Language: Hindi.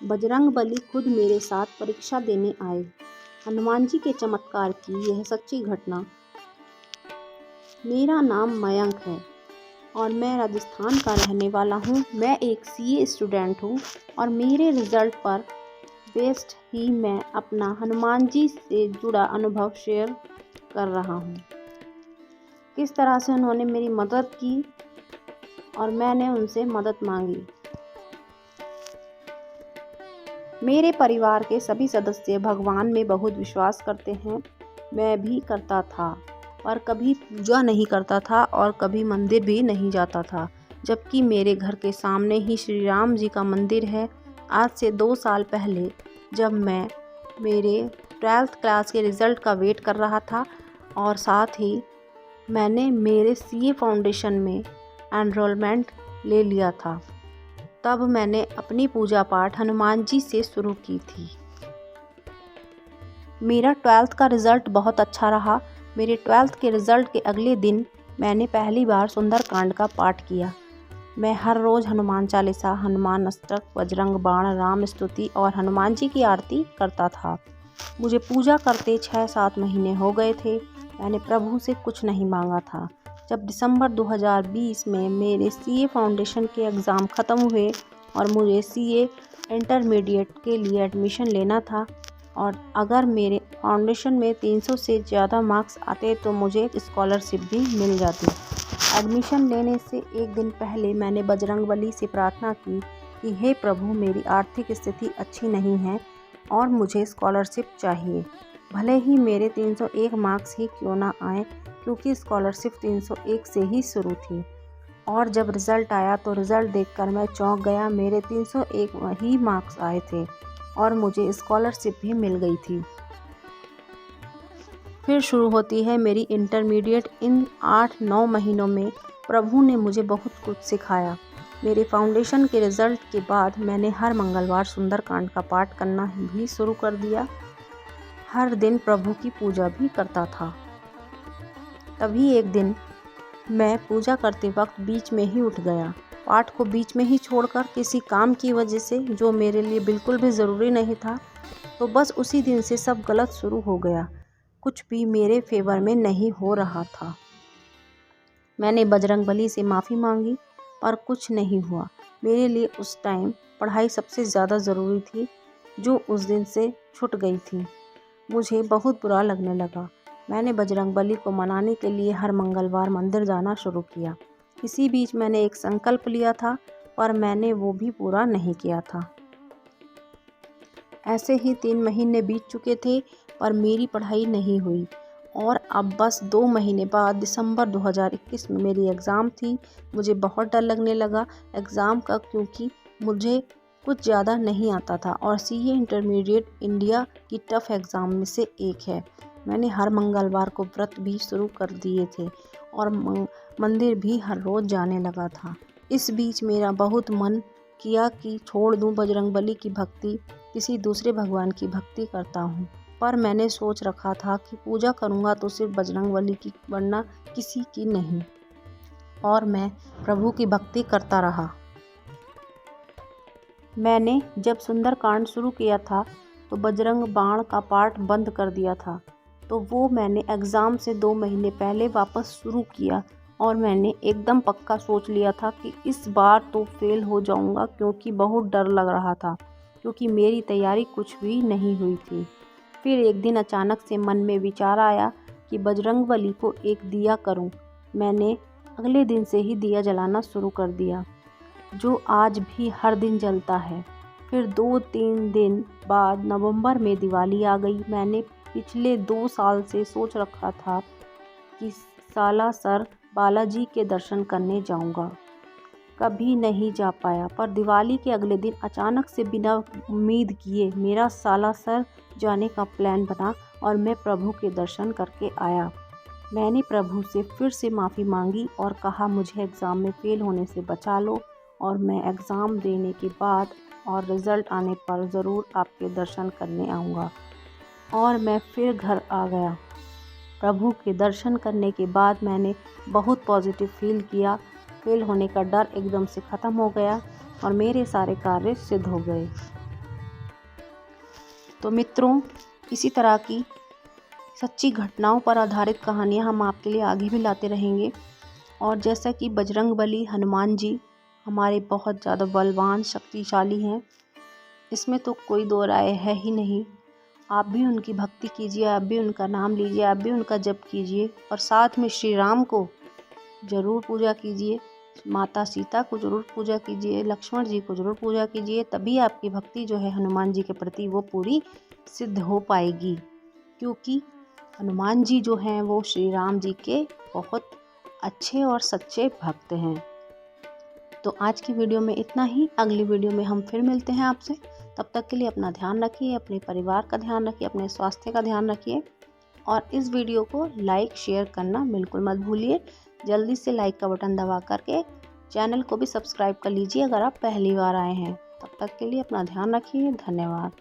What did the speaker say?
बजरंगबली खुद मेरे साथ परीक्षा देने आए। हनुमान जी के चमत्कार की यह सच्ची घटना। मेरा नाम मयंक है और मैं राजस्थान का रहने वाला हूँ। मैं एक सीए स्टूडेंट हूँ और मेरे रिजल्ट पर बेस्ड ही मैं अपना हनुमान जी से जुड़ा अनुभव शेयर कर रहा हूँ। किस तरह से उन्होंने मेरी मदद की और मैंने उनसे मदद मांगी। मेरे परिवार के सभी सदस्य भगवान में बहुत विश्वास करते हैं। मैं भी करता था, पर कभी पूजा नहीं करता था और कभी मंदिर भी नहीं जाता था। जबकि मेरे घर के सामने ही श्री राम जी का मंदिर है। आज से 2 साल पहले जब मैं मेरे 12th क्लास के रिज़ल्ट का वेट कर रहा था और साथ ही मैंने मेरे सीए फाउंडेशन में एनरोलमेंट ले लिया था, तब मैंने अपनी पूजा पाठ हनुमान जी से शुरू की थी। मेरा 12th का रिज़ल्ट बहुत अच्छा रहा। मेरे 12th के रिज़ल्ट के अगले दिन मैंने पहली बार सुंदरकांड का पाठ किया। मैं हर रोज़ हनुमान चालीसा, हनुमान अष्टक, बजरंग बाण, राम स्तुति और हनुमान जी की आरती करता था। मुझे पूजा करते 6-7 महीने हो गए थे। मैंने प्रभु से कुछ नहीं मांगा था। जब दिसंबर 2020 में मेरे सीए फाउंडेशन के एग्ज़ाम ख़त्म हुए और मुझे सीए इंटरमीडिएट के लिए एडमिशन लेना था और अगर मेरे फाउंडेशन में 300 से ज़्यादा मार्क्स आते तो मुझे स्कॉलरशिप भी मिल जाती। एडमिशन लेने से एक दिन पहले मैंने बजरंगबली से प्रार्थना की कि हे प्रभु, मेरी आर्थिक स्थिति अच्छी नहीं है और मुझे स्कॉलरशिप चाहिए, भले ही मेरे 301 मार्क्स ही क्यों ना आए, क्योंकि स्कॉलरशिप 301 से ही शुरू थी। और जब रिज़ल्ट आया तो रिज़ल्ट देखकर मैं चौंक गया। मेरे 301 ही मार्क्स आए थे और मुझे स्कॉलरशिप भी मिल गई थी। फिर शुरू होती है मेरी इंटरमीडिएट। इन 8-9 महीनों में प्रभु ने मुझे बहुत कुछ सिखाया। मेरे फाउंडेशन के रिज़ल्ट के बाद मैंने हर मंगलवार सुंदरकांड का पाठ करना भी शुरू कर दिया। हर दिन प्रभु की पूजा भी करता था। तभी एक दिन मैं पूजा करते वक्त बीच में ही उठ गया। पाठ को बीच में ही छोड़कर किसी काम की वजह से, जो मेरे लिए बिल्कुल भी ज़रूरी नहीं था। तो बस उसी दिन से सब गलत शुरू हो गया। कुछ भी मेरे फेवर में नहीं हो रहा था। मैंने बजरंगबली से माफ़ी मांगी पर कुछ नहीं हुआ। मेरे लिए उस टाइम पढ़ाई सबसे ज़्यादा ज़रूरी थी, जो उस दिन से छूट गई थी। मुझे बहुत बुरा लगने लगा। मैंने बजरंगबली को मनाने के लिए हर मंगलवार मंदिर जाना शुरू किया। इसी बीच मैंने एक संकल्प लिया था, पर मैंने वो भी पूरा नहीं किया था। ऐसे ही 3 महीने बीत चुके थे पर मेरी पढ़ाई नहीं हुई और अब बस 2 महीने बाद दिसंबर 2021 में मेरी एग्ज़ाम थी। मुझे बहुत डर लगने लगा एग्ज़ाम का, क्योंकि मुझे कुछ ज़्यादा नहीं आता था और सीए इंटरमीडिएट इंडिया की टफ़ एग्ज़ाम में से एक है। मैंने हर मंगलवार को व्रत भी शुरू कर दिए थे और मंदिर भी हर रोज़ जाने लगा था। इस बीच मेरा बहुत मन किया कि छोड़ दूं बजरंगबली की भक्ति, किसी दूसरे भगवान की भक्ति करता हूँ। पर मैंने सोच रखा था कि पूजा करूँगा तो सिर्फ बजरंगबली की, वरना किसी की नहीं। और मैं प्रभु की भक्ति करता रहा। मैंने जब सुंदरकांड शुरू किया था तो बजरंग बाण का पाठ बंद कर दिया था, तो वो मैंने एग्ज़ाम से 2 महीने पहले वापस शुरू किया और मैंने एकदम पक्का सोच लिया था कि इस बार तो फेल हो जाऊंगा, क्योंकि बहुत डर लग रहा था, क्योंकि मेरी तैयारी कुछ भी नहीं हुई थी। फिर एक दिन अचानक से मन में विचार आया कि बजरंगबली को एक दिया करूं। मैंने अगले दिन से ही दिया जलाना शुरू कर दिया, जो आज भी हर दिन जलता है। फिर 2-3 दिन बाद नवंबर में दिवाली आ गई। मैंने पिछले 2 साल से सोच रखा था कि सालासर बालाजी के दर्शन करने जाऊंगा। कभी नहीं जा पाया, पर दिवाली के अगले दिन अचानक से बिना उम्मीद किए मेरा सालासर जाने का प्लान बना और मैं प्रभु के दर्शन करके आया। मैंने प्रभु से फिर से माफ़ी मांगी और कहा, मुझे एग्ज़ाम में फ़ेल होने से बचा लो और मैं एग्ज़ाम देने के बाद और रिज़ल्ट आने पर ज़रूर आपके दर्शन करने आऊँगा। और मैं फिर घर आ गया। प्रभु के दर्शन करने के बाद मैंने बहुत पॉजिटिव फील किया। फेल होने का डर एकदम से ख़त्म हो गया और मेरे सारे कार्य सिद्ध हो गए। तो मित्रों, इसी तरह की सच्ची घटनाओं पर आधारित कहानियाँ हम आपके लिए आगे भी लाते रहेंगे। और जैसा कि बजरंगबली हनुमान जी हमारे बहुत ज़्यादा बलवान शक्तिशाली हैं, इसमें तो कोई दो राय है ही नहीं। आप भी उनकी भक्ति कीजिए, आप भी उनका नाम लीजिए, आप भी उनका जप कीजिए और साथ में श्री राम को ज़रूर पूजा कीजिए, माता सीता को ज़रूर पूजा कीजिए, लक्ष्मण जी को ज़रूर पूजा कीजिए। तभी आपकी भक्ति जो है हनुमान जी के प्रति वो पूरी सिद्ध हो पाएगी, क्योंकि हनुमान जी जो हैं वो श्री राम जी के बहुत अच्छे और सच्चे भक्त हैं। तो आज की वीडियो में इतना ही। अगली वीडियो में हम फिर मिलते हैं आपसे। तब तक के लिए अपना ध्यान रखिए, अपने परिवार का ध्यान रखिए, अपने स्वास्थ्य का ध्यान रखिए और इस वीडियो को लाइक शेयर करना बिल्कुल मत भूलिए। जल्दी से लाइक का बटन दबा करके चैनल को भी सब्सक्राइब कर लीजिए अगर आप पहली बार आए हैं। तब तक के लिए अपना ध्यान रखिए। धन्यवाद।